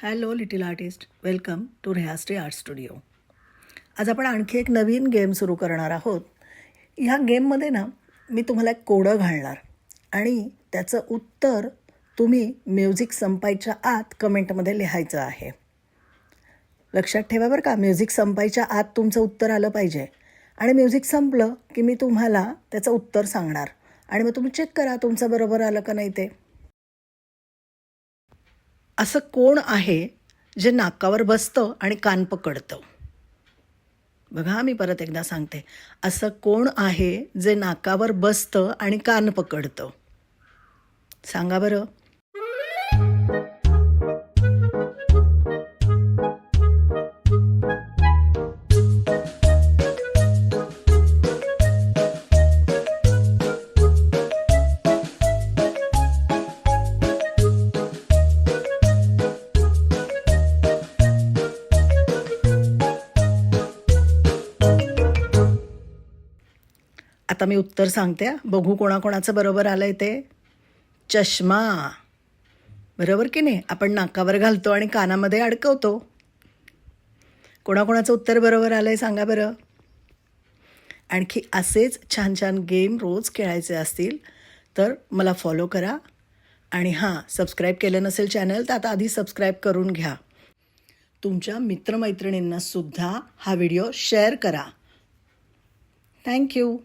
Hello little artist, welcome to रेहास्ट्री art studio. आज आपण आणखी एक नवीन गेम सुरू करणार आहोत. ह्या गेममध्ये ना मी तुम्हाला एक कोडं घालणार आणि त्याचं उत्तर तुम्ही म्युझिक संपायच्या आत कमेंटमध्ये लिहायचं आहे. लक्षात ठेवा बरं का, म्युझिक संपायच्या आत तुमचं उत्तर आलं पाहिजे आणि म्युझिक संपलं की मी तुम्हाला त्याचं उत्तर सांगणार आणि मग तुम्ही चेक करा तुमचं बरोबर आलं का नाही ते. असं कोण आहे जे नाकावर बसतं आणि कान पकडतं? बघा, मी परत एकदा सांगते. असं कोण आहे जे नाकावर बसतं आणि कान पकडतं? सांगा बरं. आता मी उत्तर सांगते, बघू कोणाकोणाचं बरोबर आलंय ते. चष्मा. बरोबर की नाही? आपण नाकावर घालतो आणि कानामध्ये अडकवतो. कोणाकोणाचं उत्तर बरोबर आलंय सांगा बरं. आणखी असेच छान छान गेम रोज खेळायचे असतील तर मला फॉलो करा आणि हां, सबस्क्राईब केलं नसेल चॅनल तर आता आधी सबस्क्राईब करून घ्या. तुमच्या मित्रमैत्रिणींनासुद्धा हा व्हिडिओ शेअर करा. थँक्यू.